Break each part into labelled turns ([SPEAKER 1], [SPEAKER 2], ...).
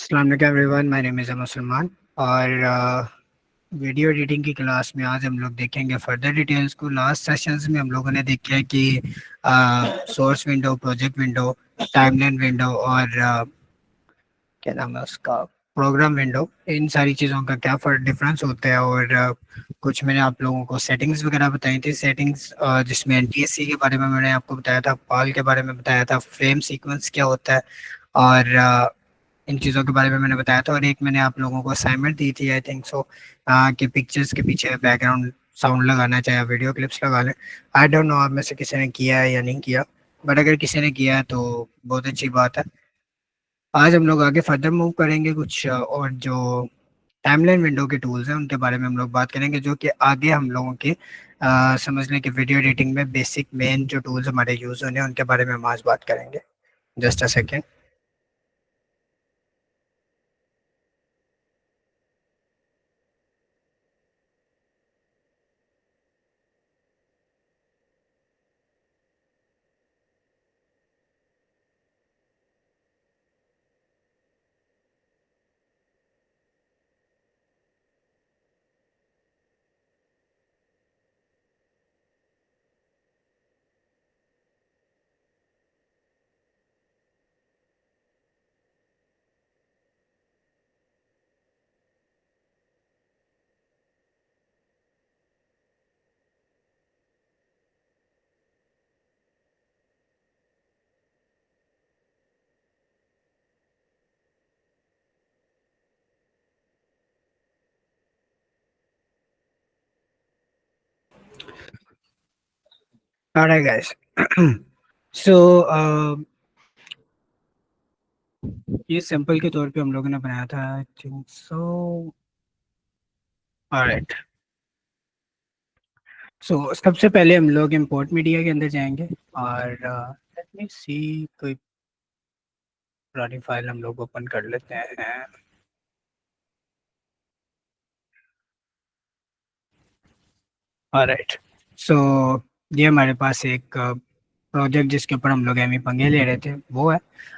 [SPEAKER 1] अस्सलाम वालेकुम everyone, my name is मुसलमान। और वीडियो एडिटिंग की क्लास में आज हम लोग देखेंगे फर्दर डिटेल्स को। लास्ट सेशंस में हम लोगों ने देखा है कि source window, project window, timeline window और क्या नाम है उसका, प्रोग्राम विंडो, इन सारी चीज़ों का क्या फर्क डिफरेंस होता है। और कुछ मैंने आप लोगों को सेटिंग्स वगैरह बताई थी। सेटिंग्स जिसमें एनटीएससी के बारे में मैंने आपको बताया था, पाल के बारे में बताया था, फ्रेम सीक्वेंस क्या होता है, और इन चीज़ों के बारे में मैंने बताया था। और एक मैंने आप लोगों को असाइनमेंट दी थी, आई थिंक सो, कि पिक्चर्स के पीछे बैकग्राउंड साउंड लगाना, चाहे वीडियो क्लिप्स लगा लें। आई डोंट नो आप में से किसी ने किया है या नहीं किया, बट अगर किसी ने किया है तो बहुत अच्छी बात है। आज हम लोग आगे फर्दर मूव करेंगे। कुछ और जो टाइमलाइन विंडो के टूल्स हैं उनके बारे में हम लोग बात करेंगे, जो कि आगे हम लोगों के समझ लें कि वीडियो एडिटिंग में बेसिक मेन जो टूल्स हमारे यूज़ होने हैं उनके बारे में हम आज बात करेंगे। Just a second. Alright guys, so ये सैंपल के तौर पे हम लोगों ने बनाया था, आई थिंक सो। ऑलराइट, सो सबसे पहले हम लोग इंपोर्ट मीडिया के अंदर जाएंगे और लेट मी सी, कोई पुरानी फाइल हम लोग ओपन कर लेते हैं। ऑलराइट, सो ये हमारे पास एक प्रोजेक्ट जिसके ऊपर हम लोग एमी पंगे ले रहे थे वो है।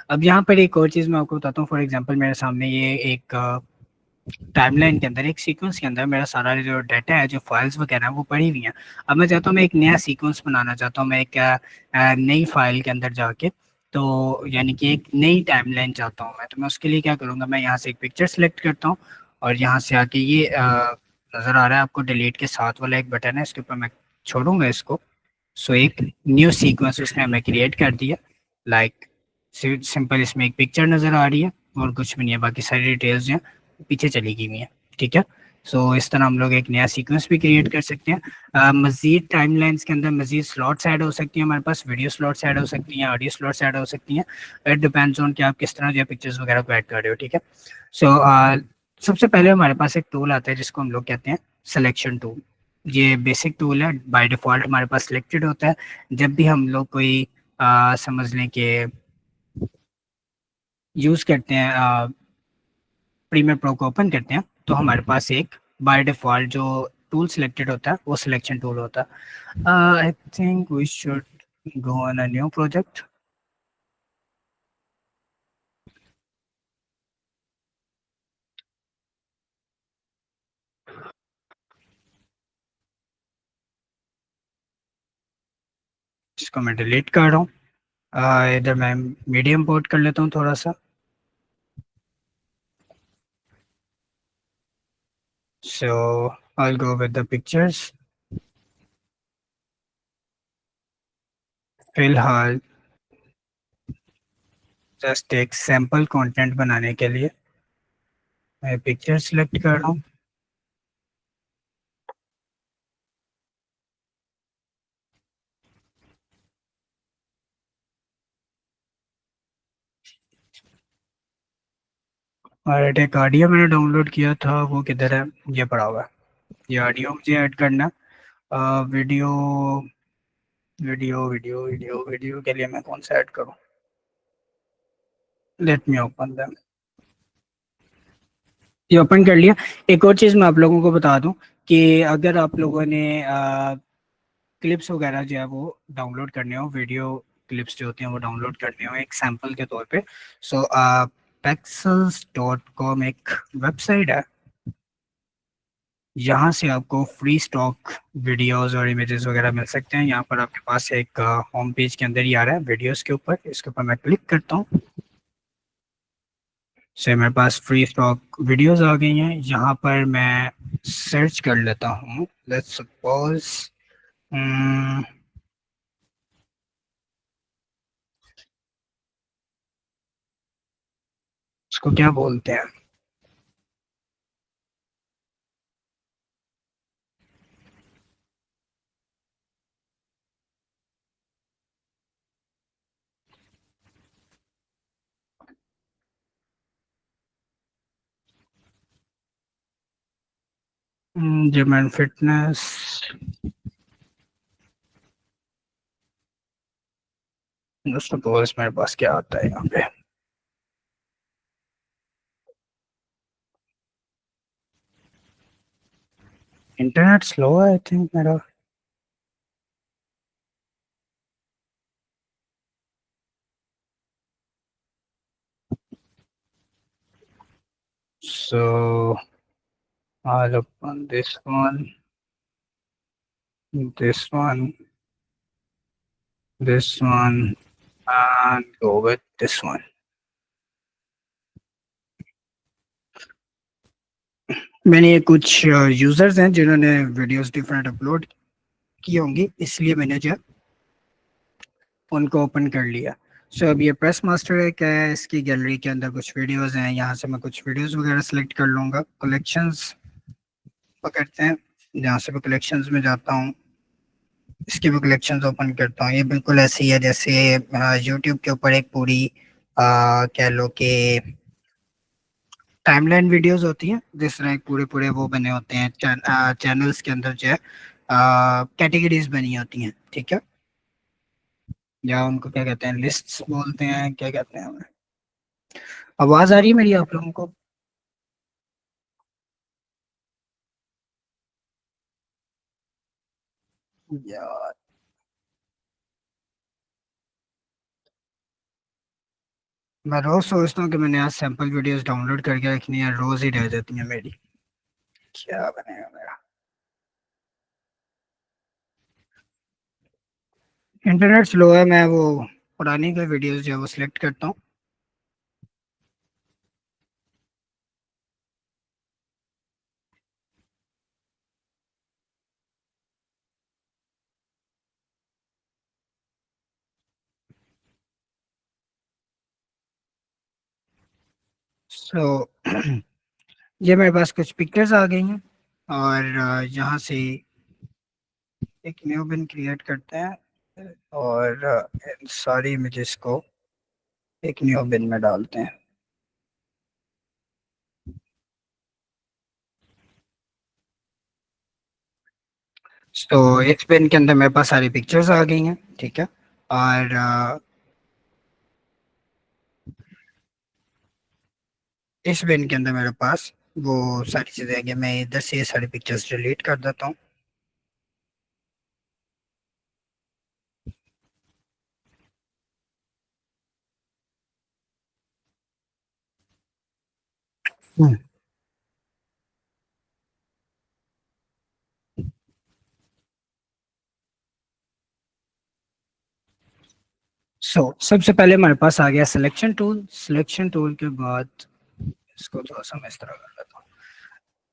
[SPEAKER 1] अब यहाँ पर एक और चीज़ मैं आपको बताता हूँ। फॉर एग्जांपल मेरे सामने ये एक टाइमलाइन के अंदर, एक सीक्वेंस के अंदर मेरा सारा जो डाटा है, जो फाइल्स वगैरह हैं वो पड़ी हुई हैं। अब मैं चाहता हूँ, मैं एक नया सीक्वेंस बनाना चाहता हूँ, मैं एक नई फाइल के अंदर जाके, तो यानी कि एक नई टाइमलाइन चाहता हूँ मैं। तो मैं उसके लिए क्या करूँगा, मैं यहाँ से एक पिक्चर सेलेक्ट करता हूँ और यहाँ से आके ये नज़र आ रहा है आपको, डिलीट के साथ वाला एक बटन है, इसके ऊपर मैं छोड़ूंगा इसको। सो एक न्यू सीक्वेंस उसने हमें क्रिएट कर दिया। लाइक सिंपल, इसमें एक पिक्चर नज़र आ रही है और कुछ भी नहीं है, बाकी सारी डिटेल्स जो हैं पीछे चली गई हुई है। ठीक है, सो इस तरह हम लोग एक नया सीक्वेंस भी क्रिएट कर सकते हैं। मजीद टाइमलाइंस के अंदर मजीद स्लॉट्स ऐड हो सकती हैं, हमारे पास वीडियो स्लॉट्स ऐड हो सकती हैं, ऑडियो स्लॉट्स ऐड हो सकती हैं। इट डिपेंड्स ऑन कि आप किस तरह जो पिक्चर्स वगैरह को ऐड कर रहे हो। ठीक है, सो सबसे पहले हमारे पास एक टूल आता है जिसको हम लोग कहते हैं सिलेक्शन टूल। ये बेसिक टूल है, बाय डिफ़ॉल्ट हमारे पास सिलेक्टेड होता है। जब भी हम लोग कोई समझ लें कि यूज़ करते हैं, प्रीमियर प्रो को ओपन करते हैं, तो हमारे पास एक बाय डिफ़ॉल्ट जो टूल सिलेक्टेड होता है वो सिलेक्शन टूल होता है। I think we should go on a new project. इसको मैं डिलीट कर रहा हूँ। इधर मैं मीडियम पोर्ट कर लेता हूँ थोड़ा सा। सो आई गो विद द पिक्चर्स। फिलहाल जस्ट एक सैम्पल कंटेंट बनाने के लिए मैं पिक्चर सिलेक्ट कर रहा हूँ। और एक ऑडियो मैंने डाउनलोड किया था, वो किधर है, ये पड़ा हुआ है। ये ऑडियो मुझे ऐड करना। Video video video video video के लिए मैं कौन सा ऐड करूँ, लेट मी ओपन दैम। ये ओपन कर लिया। एक और चीज़ मैं आप लोगों को बता दूं कि अगर आप लोगों ने क्लिप्स वगैरह जो है वो डाउनलोड करने हो, वीडियो क्लिप्स जो होती हैं वो डाउनलोड करने हो एक सैंपल के तौर पे, सो pexels.com एक वेबसाइट है, यहाँ से आपको फ्री स्टॉक वीडियोस और इमेजेस वगैरह मिल सकते हैं। यहाँ पर आपके पास एक होम पेज के अंदर ही आ रहा है वीडियोस के ऊपर, इसके ऊपर मैं क्लिक करता हूँ, से मेरे पास फ्री स्टॉक वीडियोस आ गई हैं। यहाँ पर मैं सर्च कर लेता हूँ, लेट्स सपोज इसको क्या बोलते हैं, जिम एंड फिटनेस। सपोज मेरे पास क्या आता है यहाँ पे, इंटरनेट स्लो है आई थिंक मेरा। So I'll open this one, this one, and go with this one. मैंने कुछ यूजर्स हैं जिन्होंने वीडियोस डिफरेंट अपलोड की होंगी, इसलिए मैंने जो है उनको ओपन कर लिया। सो अब ये प्रेस मास्टर है, क्या है, इसकी गैलरी के अंदर कुछ वीडियोस हैं, यहाँ से मैं कुछ वीडियोस वगैरह सेलेक्ट कर लूँगा। कलेक्शंस पकड़ते हैं, जहाँ से मैं कलेक्शंस में जाता हूँ, इसकी भी कलेक्शंस ओपन करता हूँ। ये बिल्कुल ऐसे ही है जैसे यूट्यूब के ऊपर एक पूरी कह लो कि टाइमलाइन वीडियोस होती हैं, जिस तरह पूरे पूरे वो बने होते हैं चैनल्स के अंदर जो है कैटेगरीज बनी होती हैं, ठीक है, या उनको क्या कहते हैं, लिस्ट्स बोलते हैं, क्या कहते हैं हमें। आवाज आ रही है मेरी आप लोगों को? यार मैं रोज सोचता हूँ कि मैंने आज सैंपल वीडियोस डाउनलोड करके रखनी है, रोज ही रह जाती हैं मेरी। क्या बनेगा मेरा? इंटरनेट स्लो है, मैं वो पुरानी कोई वीडियोस जो है वो सिलेक्ट करता हूँ। सो ये मेरे पास कुछ पिक्चर्स आ गई हैं, और यहाँ से एक न्यू बिन क्रिएट करते हैं, और इन सारी इमेजेस को एक न्यू बिन में डालते हैं। तो इस बिन के अंदर मेरे पास सारी पिक्चर्स आ गई हैं, ठीक है, और इस बिन के अंदर मेरे पास वो सारी चीज़ें आ गई। मैं इधर से ये सारी पिक्चर्स डिलीट कर देता हूँ। सबसे पहले हमारे पास आ गया सिलेक्शन टूल। सिलेक्शन टूल के बाद इसको थोड़ा सा मैं इस तरह कर लेता हूँ।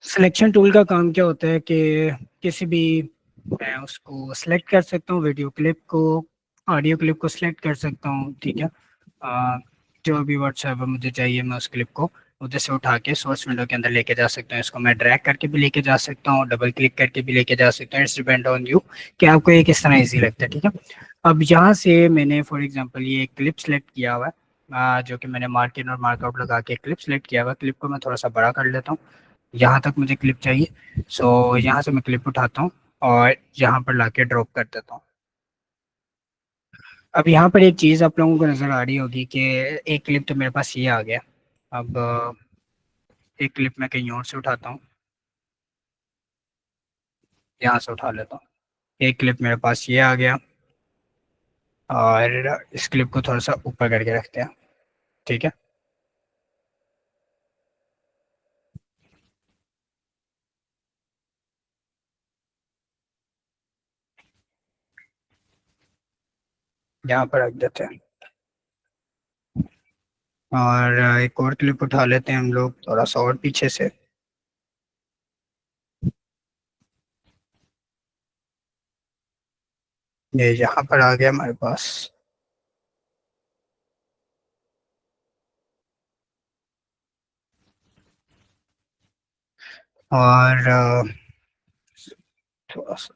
[SPEAKER 1] सिलेक्शन टूल का काम क्या होता है कि किसी भी, मैं उसको सिलेक्ट कर सकता हूँ, वीडियो क्लिप को, ऑडियो क्लिप को सिलेक्ट कर सकता हूँ, ठीक है। अ, जो भी व्हाट्सएप मुझे चाहिए मैं उस क्लिप को उधर से उठा के सोर्स विंडो के अंदर लेके जा सकता हूँ। इसको मैं ड्रैग करके भी लेके जा सकता हूँ, डबल क्लिक करके भी लेके जा सकता हूँ। इट्स डिपेंड ऑन यू कि आपको ये किस तरह ईजी लगता है, ठीक है। अब यहाँ से मैंने फॉर एग्जांपल ये एक क्लिप सेलेक्ट किया हुआ है, जो कि मैंने मार्क इन और मार्कआउट लगा के क्लिप सेलेक्ट किया हुआ है। क्लिप को मैं थोड़ा सा बड़ा कर लेता हूँ, यहाँ तक मुझे क्लिप चाहिए। यहाँ से मैं क्लिप उठाता हूँ और यहाँ पर लाके ड्रॉप कर देता हूँ। अब यहाँ पर एक चीज़ आप लोगों को नज़र आ रही होगी कि एक क्लिप तो मेरे पास ये आ गया। अब एक क्लिप मैं कहीं और से उठाता हूँ, यहाँ से उठा लेता हूँ। एक क्लिप मेरे पास ये आ गया, और इस क्लिप को थोड़ा सा ऊपर करके रखते हैं, ठीक है। यहाँ पर रख देते हैं। और एक और क्लिप उठा लेते हैं हम लोग थोड़ा सा और पीछे से। ये यहाँ पर आ गया हमारे पास। और थोड़ा सा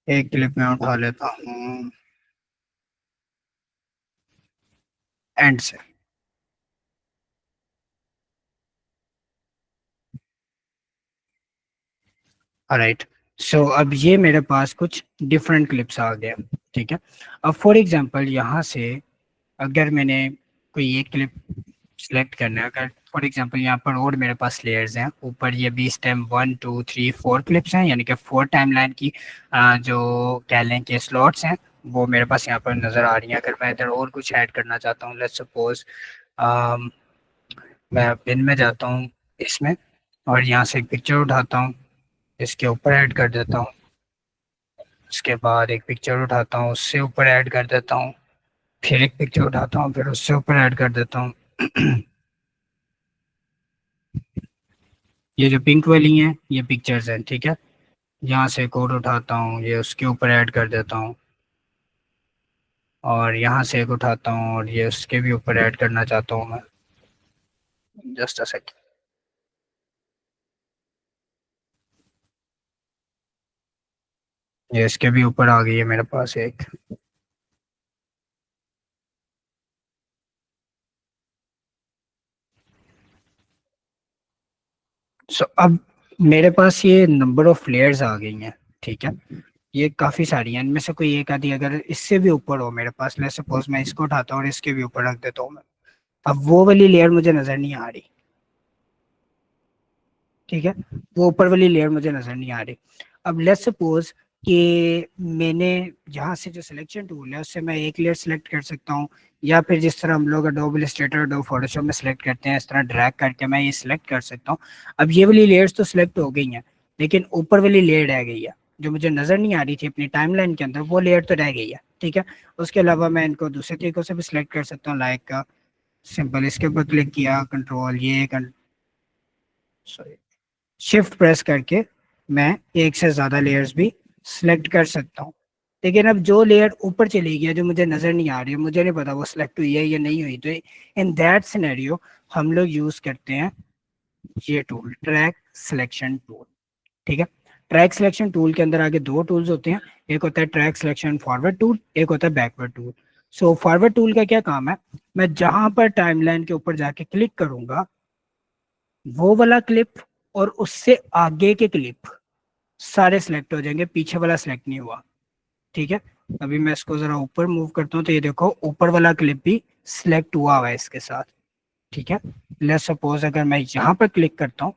[SPEAKER 1] एक क्लिप में उठा लेता हूँ एंड से। राइट। सो अब ये मेरे पास कुछ डिफरेंट क्लिप्स आ गए। ठीक है। अब फॉर एग्जांपल यहाँ से अगर मैंने कोई एक क्लिप सिलेक्ट करना है, अगर फॉर एग्जांपल यहाँ पर और मेरे पास लेयर्स हैं ऊपर, ये भी स्टेम 1 2 3 4 क्लिप्स हैं, यानी कि 4 टाइमलाइन की जो कह लें कि स्लॉट्स हैं वो मेरे पास यहाँ पर नज़र आ रही हैं। अगर मैं इधर और कुछ ऐड करना चाहता हूँ, लेट्स सपोज मैं पिन में जाता हूँ इसमें, और यहाँ से एक पिक्चर उठाता हूँ, इसके ऊपर ऐड कर देता हूँ। उसके बाद एक पिक्चर उठाता हूँ, उससे ऊपर ऐड कर देता हूँ। फिर एक पिक्चर उठाता हूँ, फिर उससे ऊपर ऐड कर देता हूँ। ये जो पिंक वाली हैं ये पिक्चर्स हैं। ठीक है। यहाँ से एक और उठाता हूँ, ये उसके ऊपर ऐड कर देता हूँ। और यहाँ से एक उठाता हूँ और ये उसके भी ऊपर ऐड करना चाहता हूँ मैं। Just a second. ये इसके भी ऊपर आ गई है मेरे पास एक। सो अब मेरे पास ये नंबर ऑफ लेयर्स आ गई हैं। ठीक है। ये काफी सारी हैं, इनमें से कोई एक आधी अगर इससे भी ऊपर हो मेरे पास, ले सपोज मैं इसको उठाता हूँ और इसके भी ऊपर रख देता हूँ मैं, अब वो वाली लेयर मुझे नजर नहीं आ रही। ठीक है। वो ऊपर वाली लेयर मुझे नजर नहीं आ रही। अब लेट्स सपोज कि मैंने यहाँ से जो सिलेक्शन टूल है उससे मैं एक लेयर सेलेक्ट कर सकता हूँ, या फिर जिस तरह हम लोग अडोब इलस्ट्रेटर अडोब फोटोशॉप में सेलेक्ट करते हैं इस तरह ड्रैग करके मैं ये सिलेक्ट कर सकता हूँ। अब ये वाली लेयर्स तो सिलेक्ट हो गई हैं, लेकिन ऊपर वाली लेयर रह गई है जो मुझे नजर नहीं आ रही थी अपनी टाइमलाइन के अंदर, वो लेयर तो रह गई है। ठीक है। उसके अलावा मैं इनको दूसरे तरीकों से भी सिलेक्ट कर सकता हूँ, लाइक सिंपल इसके ऊपर क्लिक किया, कंट्रोल ये सॉरी शिफ्ट प्रेस करके मैं एक से ज्यादा लेयर्स भी सिलेक्ट कर सकता हूँ। लेकिन अब जो लेयर ऊपर चली गई है जो मुझे नजर नहीं आ रही है, मुझे नहीं पता वो सिलेक्ट हुई है या नहीं हुई, तो इन दैट सिनेरियो हम लोग यूज करते हैं ये टूल, ट्रैक सिलेक्शन टूल। ठीक है। ट्रैक सिलेक्शन टूल के अंदर आगे दो टूल्स होते हैं, एक होता है ट्रैक सिलेक्शन फॉरवर्ड टूल, एक होता है backward tool. So forward tool का क्या काम है, मैं जहां पर टाइमलाइन के ऊपर जाके क्लिक करूंगा वो वाला क्लिप और उससे आगे के क्लिप सारे सिलेक्ट हो जाएंगे, पीछे वाला सिलेक्ट नहीं हुआ। ठीक है। अभी मैं इसको जरा ऊपर मूव करता हूँ तो ये देखो ऊपर वाला क्लिप भी सिलेक्ट हुआ है इसके साथ। ठीक है। लेट्स सपोज अगर मैं यहाँ पर क्लिक करता हूँ,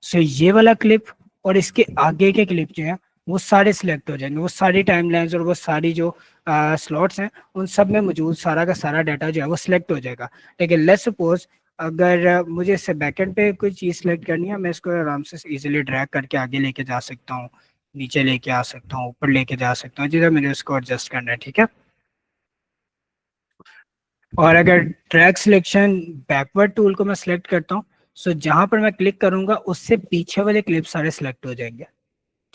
[SPEAKER 1] सो ये वाला क्लिप और इसके आगे के क्लिप जो है वो सारे सिलेक्ट हो जाएंगे, वो सारी टाइमलाइंस और वो सारी जो स्लॉट्स हैं उन सब में मौजूद सारा का सारा डाटा जो है वो सिलेक्ट हो जाएगा। लेकिन लेट्स सपोज अगर मुझे इससे बैकएंड पे कोई चीज़ सिलेक्ट करनी है, मैं इसको आराम से इजीली ड्रैग करके आगे लेके जा सकता हूँ, नीचे लेके आ सकता हूँ, ऊपर लेके जा सकता हूँ, जिधर मुझे उसको एडजस्ट करना है। ठीक है। और अगर ट्रैक सिलेक्शन बैकवर्ड टूल को मैं सिलेक्ट करता हूँ, सो जहां पर मैं क्लिक करूंगा उससे पीछे वाले क्लिप सारे सिलेक्ट हो जाएंगे।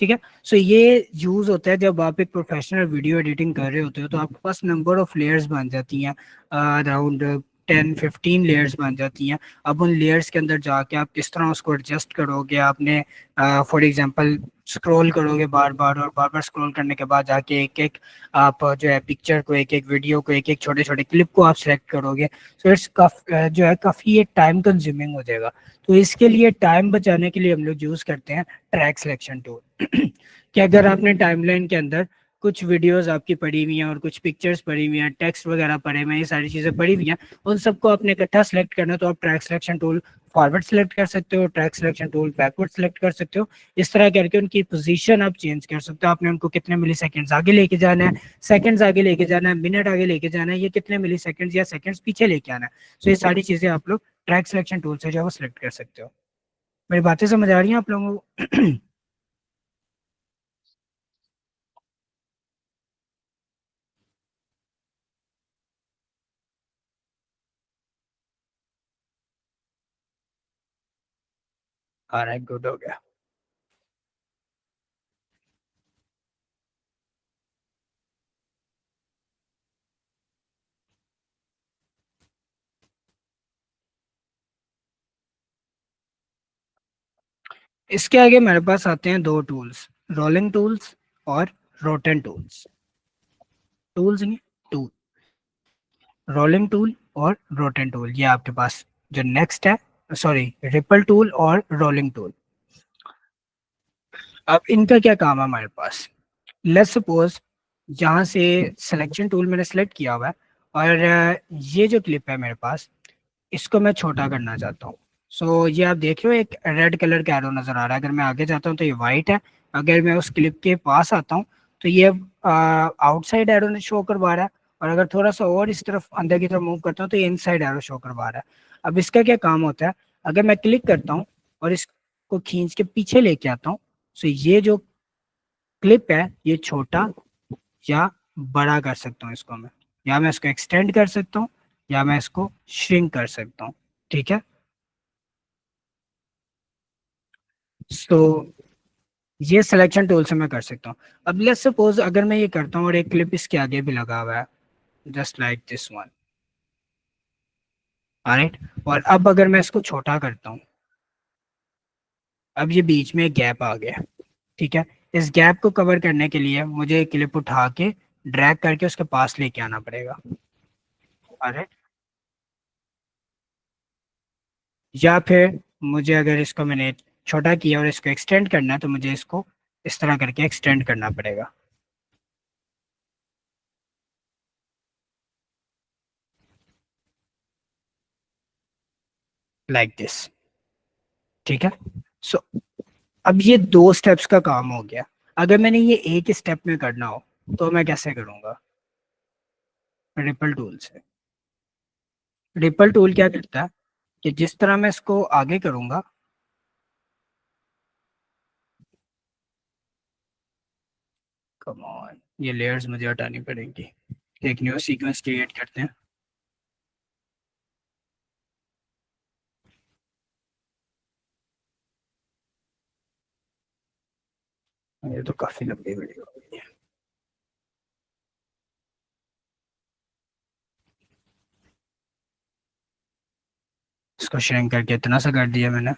[SPEAKER 1] ठीक है। सो ये यूज होता है जब आप एक प्रोफेशनल वीडियो एडिटिंग कर रहे होते हो तो आपके पास नंबर ऑफ लेयर्स बन जाती हैं, अराउंड 10 15 लेयर्स बन जाती हैं। अब उन लेयर्स के अंदर जाके आप किस तरह उसको एडजस्ट करोगे, आपने फॉर एग्जांपल स्क्रॉल करोगे बार बार, और बार बार स्क्रॉल करने के बाद जाके एक एक आप जो है पिक्चर को, एक एक वीडियो को, एक एक छोटे छोटे क्लिप को आप सेलेक्ट करोगे। सो इट्स जो है काफ़ी ये टाइम कंज्यूमिंग हो जाएगा। तो इसके लिए टाइम बचाने के लिए हम लोग यूज़ करते हैं ट्रैक सिलेक्शन टूल। कि अगर आपने टाइमलाइन के अंदर कुछ वीडियोस आपकी पड़ी हुई हैं और कुछ पिक्चर्स पड़ी हुई हैं, टेक्स्ट वगैरह पड़े हुए हैं, ये सारी चीज़ें पड़ी हुई हैं, उन सबको आपने इकट्ठा सेलेक्ट करना है, तो आप track selection tool forward select कर सकते हो, track selection tool backward select कर सकते हो। इस तरह करके उनकी पोजीशन आप चेंज कर सकते हो। आपने उनको कितने मिली सेकेंड्स आगे लेके जाना है, सेकंड्स आगे लेके जाना है, मिनट आगे लेके जाना है, ये कितने मिली सेकेंड्स या सेकंड्स पीछे लेके आना है। तो ये सारी चीज़ें आप लोग ट्रैक सिलेक्शन टूल से जो है वो सिलेक्ट कर सकते हो। मेरी बातें समझ आ रही हैं आप लोगों को? ऑलराइट, गुड हो गया। इसके आगे मेरे पास आते हैं दो टूल्स, रोलिंग टूल्स और रोटेन टूल्स। टूल्स नहीं, टूल, रोलिंग टूल और रोटेन टूल, ये आपके पास जो नेक्स्ट है। सॉरी, रिपल टूल और रोलिंग टूल। अब इनका क्या काम है हमारे पास? लेट्स सपोज जहाँ से सिलेक्शन टूल मैंने सेलेक्ट किया हुआ है, और ये जो क्लिप है मेरे पास, इसको मैं छोटा करना चाहता हूँ। सो ये आप देख रहे हो, एक रेड कलर का एरो नजर आ रहा है। अगर मैं आगे जाता हूँ तो ये वाइट है। अगर मैं उस क्लिप के पास आता हूँ तो ये आउटसाइड एरो शो करवा रहा है। और अगर थोड़ा सा और इस तरफ अंदर की तरफ मूव करता हूँ तो ये इनसाइड एरो शो करवा रहा है। अब इसका क्या काम होता है? अगर मैं क्लिक करता हूँ और इसको खींच के पीछे लेके आता हूँ, सो ये जो क्लिप है ये छोटा या बड़ा कर सकता हूँ इसको मैं, या मैं इसको एक्सटेंड कर सकता हूँ, या मैं इसको श्रिंक कर सकता हूँ। ठीक है। सो ये सिलेक्शन टूल से मैं कर सकता हूँ। अब लेट्स सपोज अगर मैं ये करता हूँ और एक क्लिप इसके आगे भी लगा हुआ है, just like this one. Alright, और अब अगर मैं इसको छोटा करता हूँ, अब ये बीच में गैप आ गया। ठीक है। इस गैप को कवर करने के लिए मुझे क्लिप उठा के ड्रैग करके उसके पास लेके आना पड़ेगा। ऑलराइट, या फिर मुझे अगर इसको मैंने छोटा किया और इसको एक्सटेंड करना है तो मुझे इसको इस तरह करके एक्सटेंड करना पड़ेगा, लाइक दिस। ठीक है। सो अब ये दो स्टेप्स का काम हो गया। अगर मैंने ये एक स्टेप में करना हो तो मैं कैसे करूंगा? रिपल टूल से। रिपल टूल क्या करता है कि जिस तरह मैं इसको आगे करूंगा, कम ऑन, ये लेयर्स मुझे हटानी पड़ेंगी। एक न्यू सीक्वेंस क्रिएट करते हैं। ये तो काफी लंबी वीडियो हो गई है। इसको श्रिंक करके इतना सा कर दिया मैंने।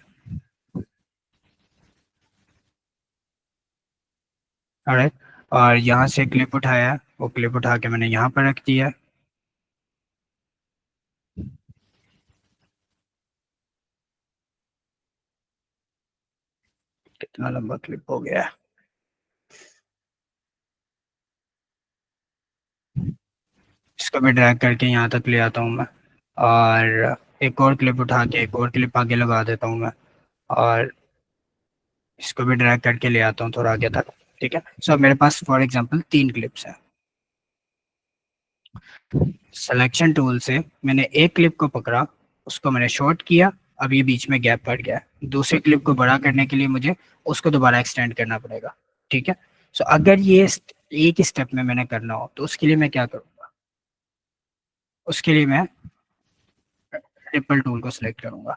[SPEAKER 1] ऑलराइट, और यहाँ से क्लिप उठाया, वो क्लिप उठा के मैंने यहाँ पर रख दिया। कितना लंबा क्लिप हो गया है। इसको भी ड्रैग करके यहाँ तक ले आता हूँ मैं, और एक और क्लिप उठा के एक और क्लिप आगे लगा देता हूँ मैं, और इसको भी ड्रैग करके ले आता हूँ थोड़ा आगे तक। ठीक है। सो मेरे पास फॉर एग्जांपल तीन क्लिप्स हैं। सिलेक्शन टूल से मैंने एक क्लिप को पकड़ा, उसको मैंने शॉर्ट किया, अब ये बीच में गैप पड़ गया। दूसरी क्लिप को बड़ा करने के लिए मुझे उसको दोबारा एक्सटेंड करना पड़ेगा। ठीक है। सो अगर ये एक स्टेप में मैंने करना हो तो उसके लिए मैं क्या करूँगा? उसके लिए मैं रिपल टूल को सिलेक्ट करूंगा।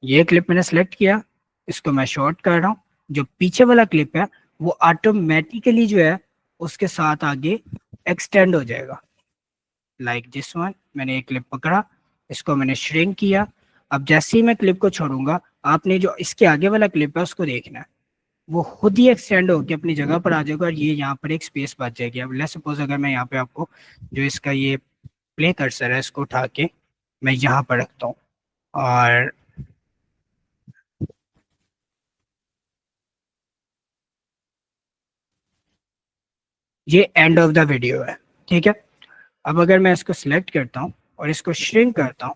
[SPEAKER 1] ये क्लिप मैंने सेलेक्ट किया, इसको मैं शॉर्ट कर रहा हूँ। जो पीछे वाला क्लिप है वो ऑटोमेटिकली जो है उसके साथ आगे एक्सटेंड हो जाएगा, लाइक दिस वन। मैंने एक क्लिप पकड़ा, इसको मैंने श्रिंक किया। अब जैसे ही मैं क्लिप को छोड़ूंगा, आपने जो इसके आगे वाला क्लिप है उसको देखना है, वो खुद ही एक्सटेंड होकर अपनी जगह पर आ जाएगा, और ये यहाँ पर एक स्पेस बच जाएगी। अब लेट्स सपोज अगर मैं यहाँ पे आपको जो इसका ये प्ले कर्सर है इसको उठा के मैं यहाँ पर रखता हूँ, और ये एंड ऑफ द वीडियो है। ठीक है। अब अगर मैं इसको सिलेक्ट करता हूँ और इसको श्रिंक करता हूँ,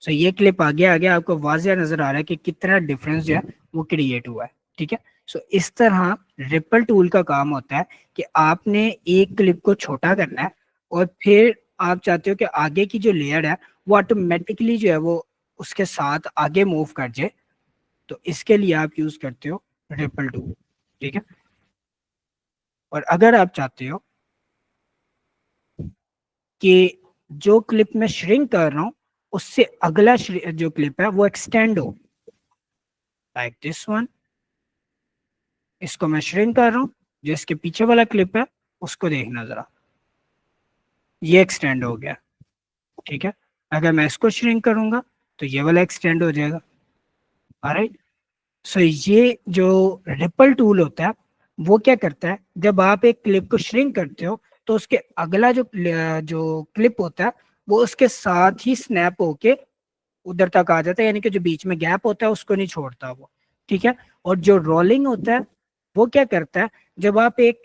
[SPEAKER 1] तो ये क्लिप आगे आगे आपको वाजिया नजर आ रहा है कि कितना डिफरेंस जो है वो क्रिएट हुआ है। ठीक है। सो इस तरह रिपल टूल का काम होता है कि आपने एक क्लिप को छोटा करना है, और फिर आप चाहते हो कि आगे की जो लेयर है वो ऑटोमेटिकली जो है वो उसके साथ आगे मूव कर जाए, तो इसके लिए आप यूज करते हो रिपल टूल। ठीक है। और अगर आप चाहते हो कि जो क्लिप में श्रिंक कर रहा हूँ उससे अगला जो क्लिप है वो एक्सटेंड हो, लाइक दिस वन। इसको मैं श्रिंक कर रहा हूँ, जो इसके पीछे वाला क्लिप है उसको देखना जरा, ये एक्सटेंड हो गया। ठीक है, अगर मैं इसको श्रिंक करूंगा तो ये वाला एक्सटेंड हो जाएगा। ऑलराइट। सो ये जो रिपल टूल होता है वो क्या करता है, जब आप एक क्लिप को श्रिंक करते हो तो उसके अगला जो क्लिप होता है वो उसके साथ ही स्नैप होके उधर तक आ जाता है, यानी कि जो बीच में गैप होता है उसको नहीं छोड़ता वो। ठीक है। और जो रोलिंग होता है वो क्या करता है, जब आप एक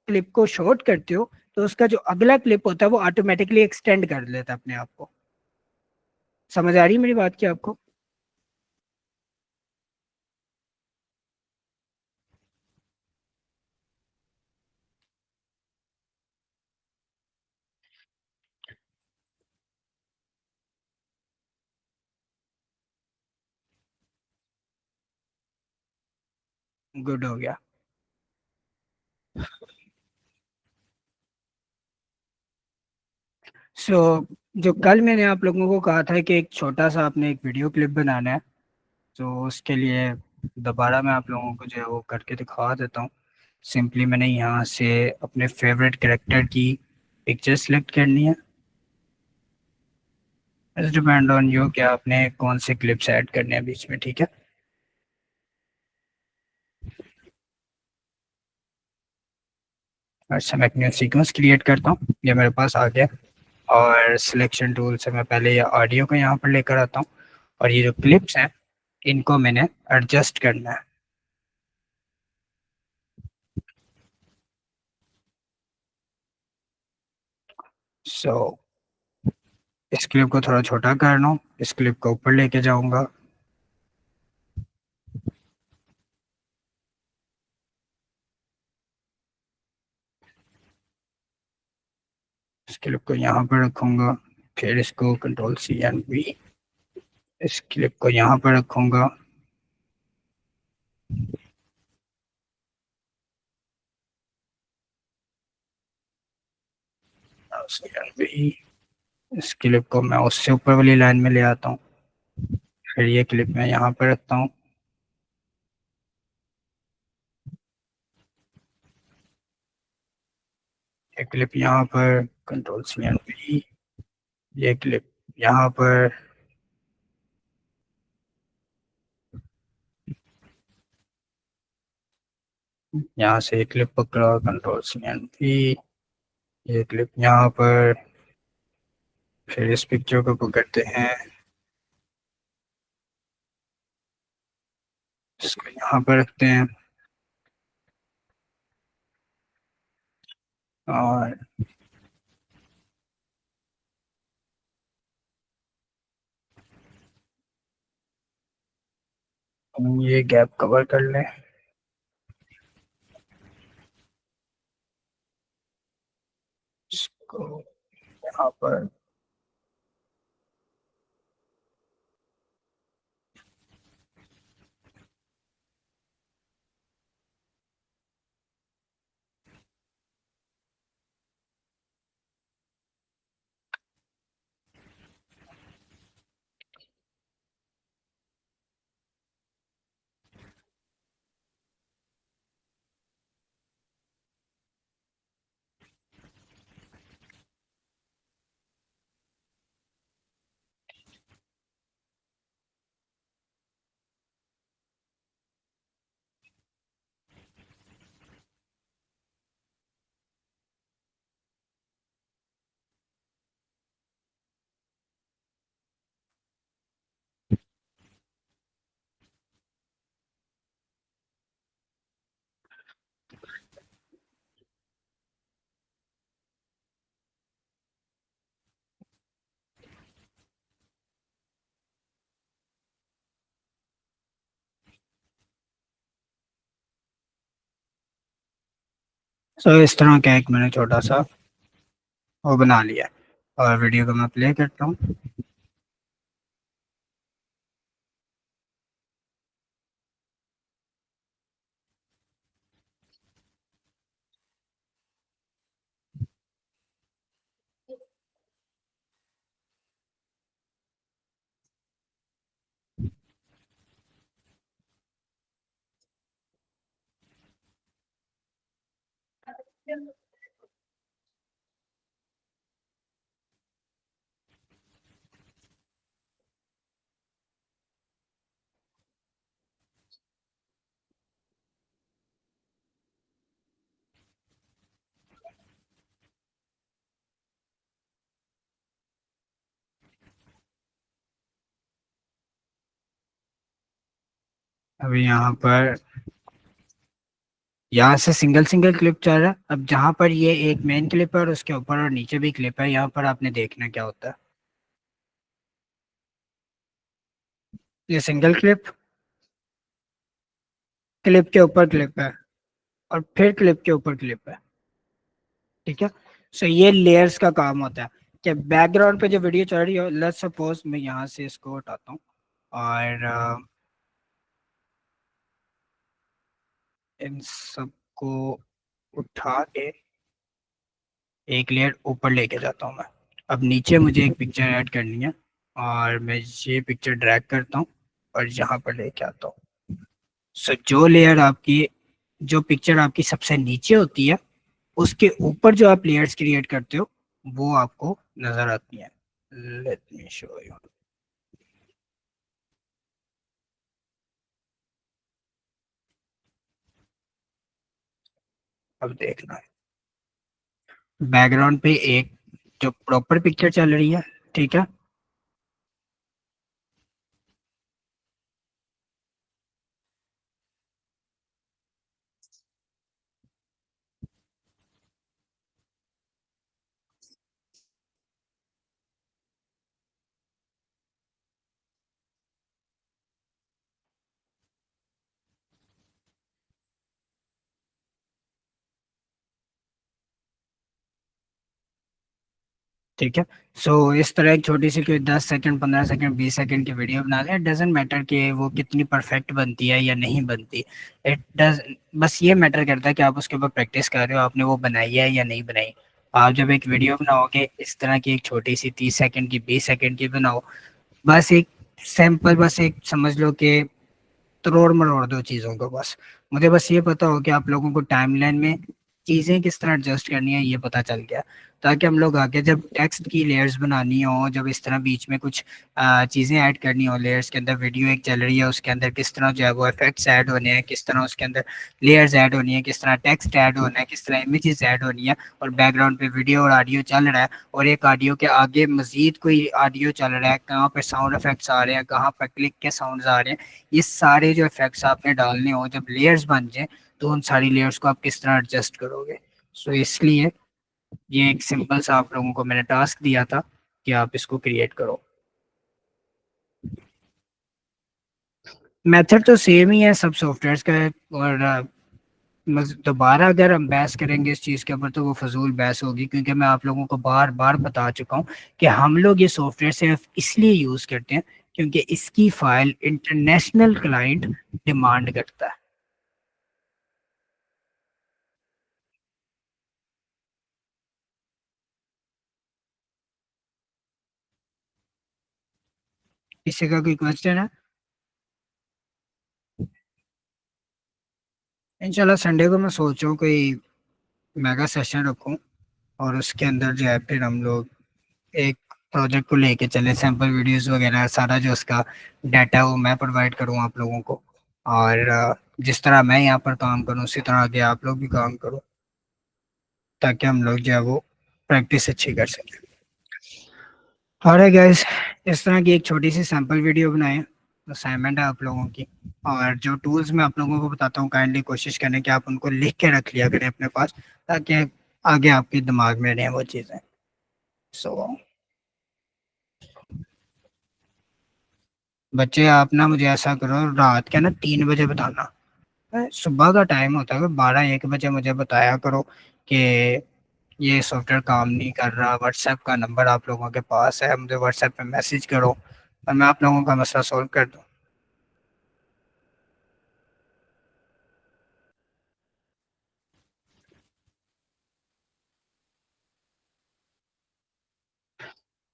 [SPEAKER 1] क्लिप को शॉर्ट करते हो तो उसका जो अगला क्लिप होता है वो ऑटोमेटिकली एक्सटेंड कर लेता है अपने आप को। समझ आ रही है मेरी बात की आपको? गुड हो गया। सो जो कल मैंने आप लोगों को कहा था कि एक छोटा सा आपने एक वीडियो क्लिप बनाना है, तो उसके लिए दोबारा मैं आप लोगों को जो है वो करके दिखा देता हूँ। सिंपली मैंने यहाँ से अपने फेवरेट कैरेक्टर की पिक्चर सेलेक्ट करनी है। इट्स डिपेंड ऑन यू कि आपने कौन से क्लिप्स ऐड करने हैं बीच में। ठीक है। अच्छा, मैं एक न्यू सीक्वेंस क्रिएट करता हूँ, ये मेरे पास आ गया। और सिलेक्शन टूल से मैं पहले ये ऑडियो को यहाँ पर लेकर आता हूँ, और ये जो क्लिप्स हैं इनको मैंने एडजस्ट करना है। सो इस क्लिप को थोड़ा छोटा कर लूँ, इस क्लिप को ऊपर लेके जाऊंगा, इस क्लिप को यहाँ पर रखूंगा, फिर इसको कंट्रोल C एंड V, इस क्लिप को यहाँ पर रखूंगा, C एंड V, इस क्लिप को मैं उससे ऊपर वाली लाइन में ले आता हूँ, फिर ये क्लिप मैं यहाँ पर रखता हूँ, ये क्लिप यहाँ पर कंट्रोल C एंड V, ये क्लिप यहाँ पर, यहाँ से एक क्लिप पकड़ा, कंट्रोल C एंड V, ये क्लिप यहाँ पर, फिर इस पिक्चर को पकड़ते हैं, इसको यहाँ पर रखते हैं, और हम ये गैप कवर कर लें, इसको यहाँ पर। इस तरह का एक मैंने छोटा सा वो बना लिया, और वीडियो को मैं प्ले करता हूँ। अभी यहाँ से सिंगल सिंगल क्लिप चल रहा है। अब जहाँ पर ये एक मेन क्लिप है और उसके ऊपर और नीचे भी क्लिप है, यहाँ पर आपने देखना क्या होता है। ये सिंगल क्लिप, क्लिप के ऊपर क्लिप है, और फिर क्लिप के ऊपर क्लिप है। ठीक है। सो ये लेयर्स का काम होता है कि बैकग्राउंड पे जो वीडियो चल रही हो, लेट्स सपोज मैं यहाँ से इसको हटाता हूँ और इन सबको उठा के एक लेयर ऊपर लेके जाता हूँ मैं। अब नीचे मुझे एक पिक्चर ऐड करनी है, और मैं ये पिक्चर ड्रैग करता हूँ और यहाँ पर लेके आता हूँ। सो जो पिक्चर आपकी सबसे नीचे होती है, उसके ऊपर जो आप लेयर्स क्रिएट करते हो, वो आपको नजर आती है। Let me show you. अब देखना है, बैकग्राउंड पे एक जो प्रॉपर पिक्चर चल रही है। ठीक है। ठीक है। सो इस तरह एक छोटी सी कोई 10 सेकंड, 15 सेकंड, 20 सेकंड की वीडियो बना ले। इट डजेंट मैटर कि वो कितनी परफेक्ट बनती है या नहीं बनती। इट डज बस ये मैटर करता है कि आप उसके ऊपर प्रैक्टिस कर रहे हो, आपने वो बनाई है या नहीं बनाई। आप जब एक वीडियो बनाओगे इस तरह की, एक छोटी सी 30 सेकंड की, 20 सेकंड की बनाओ, बस एक सैंपल, बस एक समझ लो कि तोड़ मरोड़ दो चीजों को बस। मुझे बस ये पता हो कि आप लोगों को टाइमलाइन में चीजें किस तरह एडजस्ट करनी है, ये पता चल गया। ताकि हम लोग आगे जब टेक्स्ट की लेयर्स बनानी हो, जब इस तरह बीच में कुछ चीजें ऐड करनी हो लेयर्स के अंदर, वीडियो एक चल रही है उसके अंदर किस तरह जो है वो इफेक्ट्स ऐड होने हैं, किस तरह उसके अंदर लेयर्स ऐड होनी है, किस तरह टेक्स्ट ऐड होना है, किस तरह इमेजेस ऐड होनी है, और बैकग्राउंड पे वीडियो और ऑडियो चल रहा है, और एक ऑडियो के आगे मजीद कोई ऑडियो चल रहा है, कहाँ पे साउंड इफेक्ट्स आ रहे हैं, कहाँ पर क्लिक के साउंड आ रहे हैं, ये सारे जो इफेक्ट्स आपने डालने हो जब लेयर्स बन जाए, तो उन सारी लेयर्स को आप किस तरह एडजस्ट करोगे। सो इसलिए ये एक सिंपल सा आप लोगों को मैंने टास्क दिया था कि आप इसको क्रिएट करो। मेथड तो सेम ही है सब सॉफ्टवेयर्स का है। और दोबारा अगर हम बहस करेंगे इस चीज़ के ऊपर तो वो फजूल बहस होगी, क्योंकि मैं आप लोगों को बार बार बता चुका हूँ कि हम लोग ये सॉफ्टवेयर सिर्फ इसलिए यूज़ करते हैं क्योंकि इसकी फाइल इंटरनेशनल क्लाइंट डिमांड करता है। किसी का कोई क्वेश्चन है? इंशाल्लाह संडे को मैं सोच रहा हूँ कोई मेगा सेशन रखूँ, और उसके अंदर जो है फिर हम लोग एक प्रोजेक्ट को लेके चले, सैंपल वीडियोस वगैरह सारा जो उसका डाटा है वो मैं प्रोवाइड करूँ आप लोगों को। और जिस तरह मैं यहाँ पर काम करूँ उसी तरह आगे आप लोग भी काम करो, ताकि हम लोग जो है वो प्रैक्टिस अच्छी कर सकें। और गाइस, इस तरह की एक छोटी सी सैंपल वीडियो बनाएं, असाइनमेंट है आप लोगों की। और जो टूल्स मैं आप लोगों को बताता हूँ, काइंडली कोशिश करें कि आप उनको लिख के रख लिया करें अपने पास, ताकि आगे आपके दिमाग में रहें वो चीज़ें। सो बच्चे, आप ना मुझे ऐसा करो, रात के ना 3 बजे बताना। सुबह का टाइम होता है, 12-1 बजे मुझे बताया करो कि ये सॉफ्टवेयर काम नहीं कर रहा। व्हाट्सएप का नंबर आप लोगों के पास है, मुझे व्हाट्सएप पे मैसेज करो और मैं आप लोगों का मसला सॉल्व कर दूँ।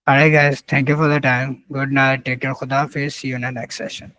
[SPEAKER 1] Alright guys, thank you for the time. Good night. Take care. Khuda Hafiz. See you in the next session.